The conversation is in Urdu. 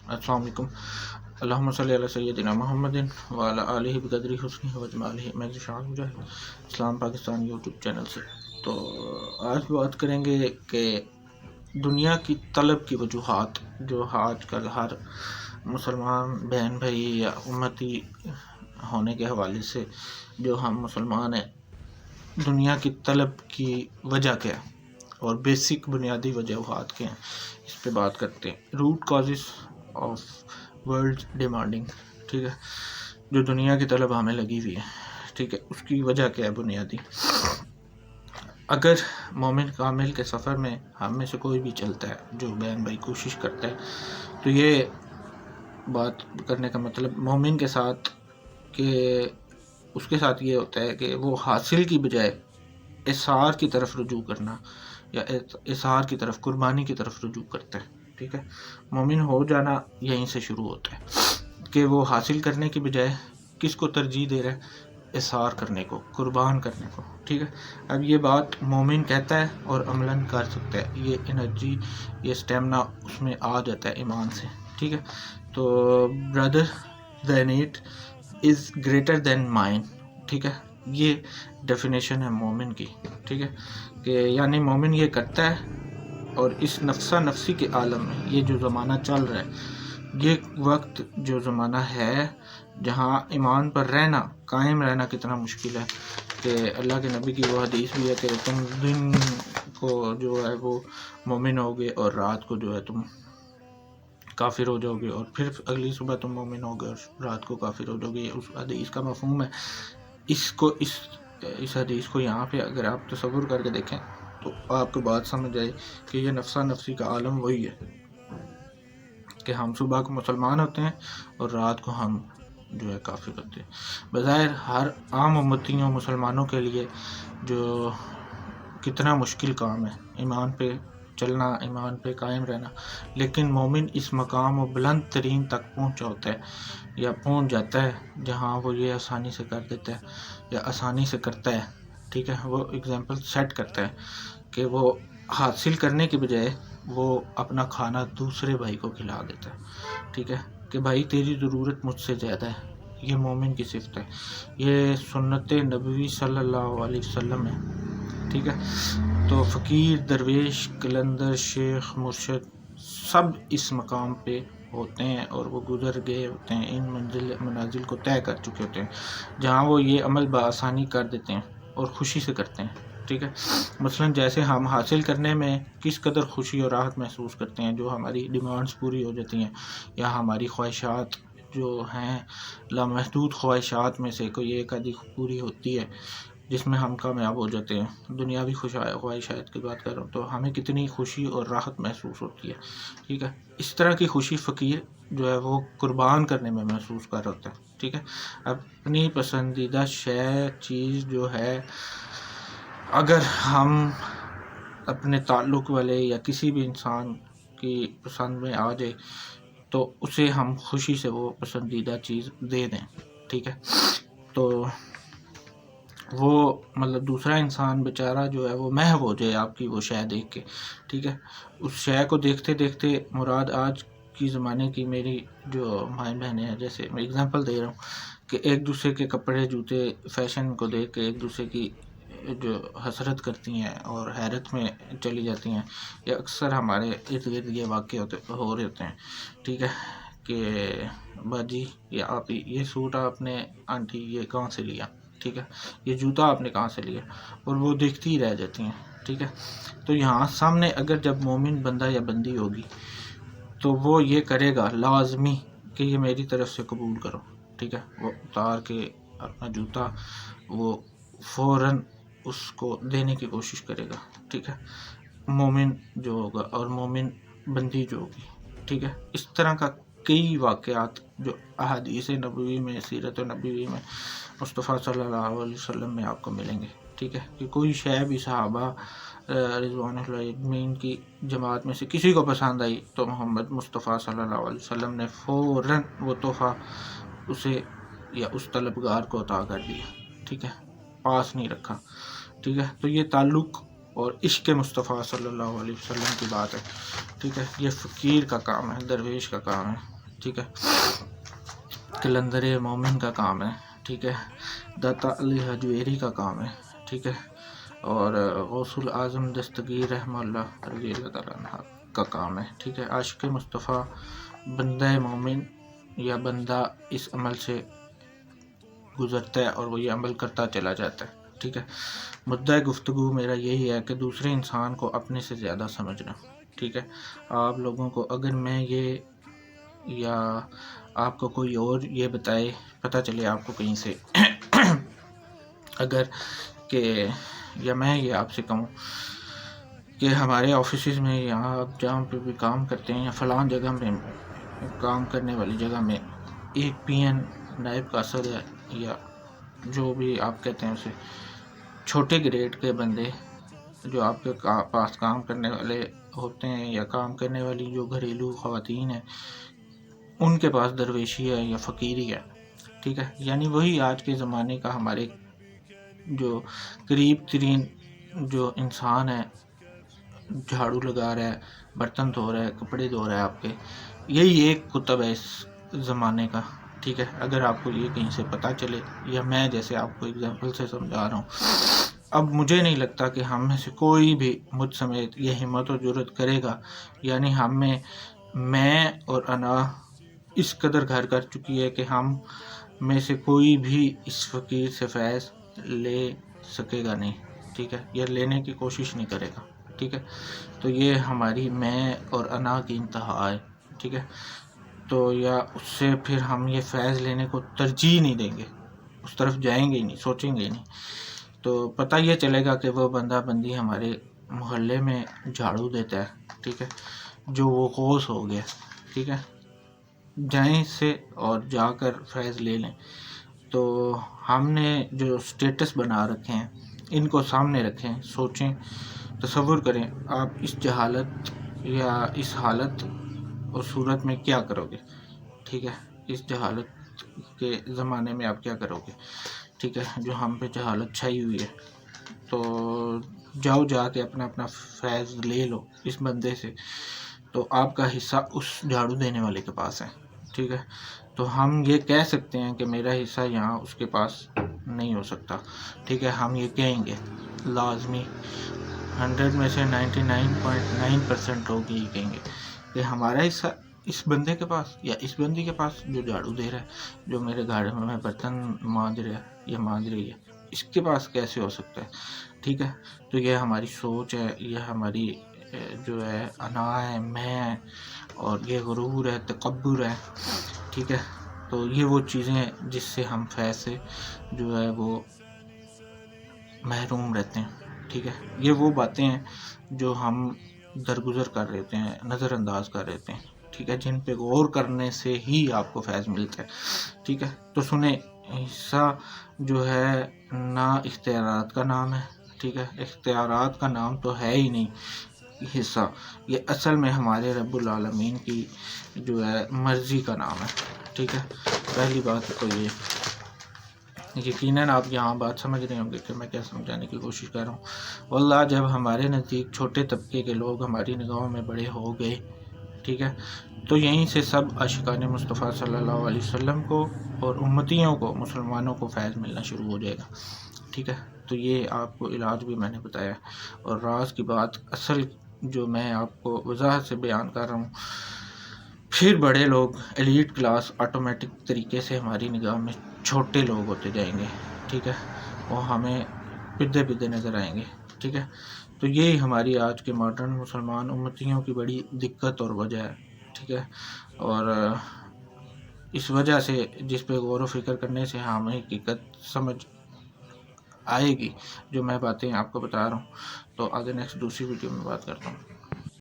السلام علیکم۔ اللہم صلی علی سیدنا محمد وعلی آلہ بقدر حسنہ و جمالہ۔ میں ذیشان مجاہد اسلام پاکستان یوٹیوب چینل سے۔ تو آج بات کریں گے کہ دنیا کی طلب کی وجوہات جو آج کل ہر مسلمان بہن بھائی یا امتی ہونے کے حوالے سے جو ہم مسلمان ہیں، دنیا کی طلب کی وجہ کیا ہے اور بیسک بنیادی وجوہات کیا ہیں، اس پہ بات کرتے ہیں۔ Root causes of world demanding, ٹھیک ہے، جو دنیا کی طلب ہمیں لگی ہوئی ہے، ٹھیک ہے، اس کی وجہ کیا ہے بنیادی۔ اگر مومن کامل کے سفر میں ہم میں سے کوئی بھی چلتا ہے، جو بہن بھائی کوشش کرتا ہے، تو یہ بات کرنے کا مطلب مومن کے ساتھ کہ اس کے ساتھ یہ ہوتا ہے کہ وہ حاصل کی بجائے اثار کی طرف رجوع کرنا یا اثار کی طرف، قربانی کی طرف رجوع کرتا ہے، ٹھیک ہے۔ مومن ہو جانا یہیں سے شروع ہوتا ہے کہ وہ حاصل کرنے کی بجائے کس کو ترجیح دے رہا ہے؟ اثار کرنے کو، قربان کرنے کو، ٹھیک ہے۔ اب یہ بات مومن کہتا ہے اور عملاً کر سکتا ہے، یہ انرجی، یہ اسٹیمنا اس میں آ جاتا ہے ایمان سے، ٹھیک ہے۔ تو brother then it is greater than mine, ٹھیک ہے، یہ ڈیفینیشن ہے مومن کی، ٹھیک ہے، کہ یعنی مومن یہ کرتا ہے اور اس نفسہ نفسی کے عالم میں یہ جو زمانہ چل رہا ہے، یہ وقت جو زمانہ ہے جہاں ایمان پر رہنا، قائم رہنا کتنا مشکل ہے، کہ اللہ کے نبی کی وہ حدیث بھی ہے کہ تم دن کو جو ہے وہ مومن ہوگے اور رات کو جو ہے تم کافر ہو جاؤ گے، اور پھر اگلی صبح تم مومن ہوگے اور رات کو کافر ہو جاؤ گے۔ یہ اس حدیث کا مفہوم ہے۔ اس حدیث کو یہاں پہ اگر آپ تصور کر کے دیکھیں تو آپ کو بات سمجھ آئے کہ یہ نفسہ نفسی کا عالم وہی ہے کہ ہم صبح کو مسلمان ہوتے ہیں اور رات کو ہم جو ہے کافر ہوتے ہیں۔ بظاہر ہر عام امتیوں مسلمانوں کے لیے جو کتنا مشکل کام ہے ایمان پہ چلنا، ایمان پہ قائم رہنا، لیکن مومن اس مقام و بلند ترین تک پہنچ ہوتا ہے یا پہنچ جاتا ہے جہاں وہ یہ آسانی سے کر دیتا ہے یا آسانی سے کرتا ہے، ٹھیک ہے۔ وہ اگزامپل سیٹ کرتا ہے کہ وہ حاصل کرنے کے بجائے وہ اپنا کھانا دوسرے بھائی کو کھلا دیتا ہے، ٹھیک ہے، کہ بھائی تیری ضرورت مجھ سے زیادہ ہے۔ یہ مومن کی صفت ہے، یہ سنت نبوی صلی اللہ علیہ وسلم ہے، ٹھیک ہے۔ تو فقیر، درویش، قلندر، شیخ، مرشد سب اس مقام پہ ہوتے ہیں اور وہ گزر گئے ہوتے ہیں، ان منازل کو طے کر چکے ہوتے ہیں جہاں وہ یہ عمل بآسانی کر دیتے ہیں اور خوشی سے کرتے ہیں، ٹھیک ہے۔ مثلاً جیسے ہم حاصل کرنے میں کس قدر خوشی اور راحت محسوس کرتے ہیں، جو ہماری ڈیمانڈز پوری ہو جاتی ہیں یا ہماری خواہشات جو ہیں لامحدود خواہشات میں سے کوئی ایک آدھی پوری ہوتی ہے جس میں ہم کامیاب ہو جاتے ہیں، دنیاوی خواہشات کی بات کر رہا ہوں، تو ہمیں کتنی خوشی اور راحت محسوس ہوتی ہے، ٹھیک ہے۔ اس طرح کی خوشی فقیر جو ہے وہ قربان کرنے میں محسوس کر رہا ہوتا ہے، ٹھیک ہے۔ اپنی پسندیدہ چیز جو ہے اگر ہم اپنے تعلق والے یا کسی بھی انسان کی پسند میں آ جائے تو اسے ہم خوشی سے وہ پسندیدہ چیز دے دیں، ٹھیک ہے۔ تو وہ مطلب دوسرا انسان بیچارہ جو ہے وہ محو ہو جائے آپ کی وہ شے دیکھ کے، ٹھیک ہے۔ اس شے کو دیکھتے دیکھتے مراد آج کی زمانے کی میری جو مائیں بہنیں ہیں، جیسے میں اگزامپل دے رہا ہوں کہ ایک دوسرے کے کپڑے جوتے فیشن کو دیکھ کے ایک دوسرے کی جو حسرت کرتی ہیں اور حیرت میں چلی جاتی ہیں، یہ اکثر ہمارے ارد گرد یہ واقع ہو رہے ہوتے ہیں، ٹھیک ہے، کہ باجی یہ آپ یہ سوٹ آپ نے آنٹی یہ کہاں سے لیا، ٹھیک ہے، یہ جوتا آپ نے کہاں سے لیا، اور وہ دیکھتی ہی رہ جاتی ہیں، ٹھیک ہے۔ تو یہاں سامنے اگر جب مومن بندہ یا بندی ہوگی تو وہ یہ کرے گا لازمی کہ یہ میری طرف سے قبول کرو، ٹھیک ہے۔ وہ اتار کے اپنا جوتا وہ فوراً اس کو دینے کی کوشش کرے گا، ٹھیک ہے، مومن جو ہوگا اور مومن بندی جو ہوگی، ٹھیک ہے۔ اس طرح کا کئی واقعات جو احادیث نبوی میں، سیرت نبوی میں، مصطفیٰ صلی اللہ علیہ وسلم میں آپ کو ملیں گے، ٹھیک ہے، کہ کوئی شے بھی صحابہ رضوان اللہ اجمعین کی جماعت میں سے کسی کو پسند آئی تو محمد مصطفیٰ صلی اللہ علیہ وسلم نے فوراً وہ تحفہ اسے یا اس طلبگار کو عطا کر دیا، ٹھیک ہے، پاس نہیں رکھا، ٹھیک ہے۔ تو یہ تعلق اور عشق مصطفیٰ صلی اللہ علیہ وسلم کی بات ہے، ٹھیک ہے۔ یہ فقیر کا کام ہے، درویش کا کام ہے، ٹھیک ہے، کلندر مومن کا کام ہے، ٹھیک ہے، داتا علی حجویری کا کام ہے، ٹھیک ہے، اور غوث الاعظم دستگیر رحمہ اللہ رضی اللہ تعالیٰ عنہ کا کام ہے، ٹھیک ہے۔ عاشق مصطفیٰ بندہ مومن یا بندہ اس عمل سے گزرتا ہے اور وہ یہ عمل کرتا چلا جاتا ہے، ٹھیک ہے۔ مدعا گفتگو میرا یہی ہے کہ دوسرے انسان کو اپنے سے زیادہ سمجھنا، ٹھیک ہے۔ آپ لوگوں کو اگر میں یہ یا آپ کو کوئی اور یہ بتائے، پتہ چلے آپ کو کہیں سے اگر کہ یا میں یہ آپ سے کہوں کہ ہمارے آفیسز میں یا آپ جہاں پہ بھی کام کرتے ہیں یا فلاں جگہ میں کام کرنے والی جگہ میں ایک پی این نائب قاصد ہے یا جو بھی آپ کہتے ہیں اسے چھوٹے گریڈ کے بندے جو آپ کے پاس کام کرنے والے ہوتے ہیں یا کام کرنے والی جو گھریلو خواتین ہیں ان کے پاس درویشی ہے یا فقیری ہے، ٹھیک ہے، یعنی وہی آج کے زمانے کا ہمارے جو قریب ترین جو انسان ہے، جھاڑو لگا رہا ہے، برتن دھو رہا ہے، کپڑے دھو رہا ہے آپ کے، یہی ایک کتب ہے اس زمانے کا، ٹھیک ہے۔ اگر آپ کو یہ کہیں سے پتہ چلے یا میں جیسے آپ کو اگزامپل سے سمجھا رہا ہوں، اب مجھے نہیں لگتا کہ ہم میں سے کوئی بھی مجھ سمیت یہ ہمت و جرأت کرے گا، یعنی ہم میں اور انا اس قدر گھر کر چکی ہے کہ ہم میں سے کوئی بھی اس فقیر سے فیض لے سکے گا نہیں، ٹھیک ہے، یا لینے کی کوشش نہیں کرے گا، ٹھیک ہے۔ تو یہ ہماری میں اور انا کی انتہا ہے، ٹھیک ہے۔ تو یا اس سے پھر ہم یہ فیض لینے کو ترجیح نہیں دیں گے، اس طرف جائیں گے ہی نہیں، سوچیں گے ہی نہیں، تو پتہ یہ چلے گا کہ وہ بندہ بندی ہمارے محلے میں جھاڑو دیتا ہے، ٹھیک ہے، جو وہ غوث ہو گیا، ٹھیک ہے۔ جائیں اس سے اور جا کر فیض لے لیں۔ تو ہم نے جو سٹیٹس بنا رکھے ہیں ان کو سامنے رکھیں، سوچیں، تصور کریں آپ اس جہالت یا اس حالت اور صورت میں کیا کرو گے، ٹھیک ہے، اس جہالت کے زمانے میں آپ کیا کرو گے، ٹھیک ہے، جو ہم پہ جہالت چھائی ہوئی ہے۔ تو جاؤ جا کے اپنا اپنا فیض لے لو اس بندے سے، تو آپ کا حصہ اس جھاڑو دینے والے کے پاس ہے، ٹھیک ہے۔ تو ہم یہ کہہ سکتے ہیں کہ میرا حصہ یہاں اس کے پاس نہیں ہو سکتا، ٹھیک ہے، ہم یہ کہیں گے لازمی 100 میں سے 99.9% لوگ یہی کہیں گے کہ ہمارا حصہ اس بندے کے پاس یا اس بندی کے پاس جو جھاڑو دے رہا ہے، جو میرے گھر میں برتن مانج رہا ہے یا مانج رہی ہے، اس کے پاس کیسے ہو سکتا ہے، ٹھیک ہے۔ تو یہ ہماری سوچ ہے، یہ ہماری جو ہے انا ہے، میں اور یہ غرور ہے، تکبر ہے، ٹھیک ہے۔ تو یہ وہ چیزیں ہیں جس سے ہم فیض سے جو ہے وہ محروم رہتے ہیں، ٹھیک ہے۔ یہ وہ باتیں ہیں جو ہم درگزر کر رہتے ہیں، نظر انداز کر رہتے ہیں، ٹھیک ہے، جن پہ غور کرنے سے ہی آپ کو فیض ملتا ہے، ٹھیک ہے۔ تو سنیں، حصہ جو ہے نہ اختیارات کا نام ہے، ٹھیک ہے، اختیارات کا نام تو ہے ہی نہیں حصہ، یہ اصل میں ہمارے رب العالمین کی جو ہے مرضی کا نام ہے، ٹھیک ہے۔ پہلی بات تو یہ یقیناً آپ یہاں بات سمجھ رہے ہوں گے کہ میں کیا سمجھانے کی کوشش کر رہا ہوں۔ واللہ جب ہمارے نزدیک چھوٹے طبقے کے لوگ ہماری نگاہوں میں بڑے ہو گئے، ٹھیک ہے، تو یہیں سے سب عاشقان مصطفیٰ صلی اللہ علیہ وسلم کو اور امتیوں کو، مسلمانوں کو فیض ملنا شروع ہو جائے گا، ٹھیک ہے۔ تو یہ آپ کو علاج بھی میں نے بتایا، اور راز کی بات اصل جو میں آپ کو وضاحت سے بیان کر رہا ہوں، پھر بڑے لوگ ایلیٹ کلاس آٹومیٹک طریقے سے ہماری نگاہ میں چھوٹے لوگ ہوتے جائیں گے، ٹھیک ہے، وہ ہمیں پدے پدے نظر آئیں گے، ٹھیک ہے۔ تو یہی ہماری آج کے ماڈرن مسلمان امتیوں کی بڑی دقت اور وجہ ہے، ٹھیک ہے۔ اور اس وجہ سے جس پہ غور و فکر کرنے سے ہمیں حقیقت سمجھ آئے گی، جو میں باتیں آپ کو بتا رہا ہوں۔ تو آگے نیکسٹ دوسری ویڈیو میں بات کرتا ہوں۔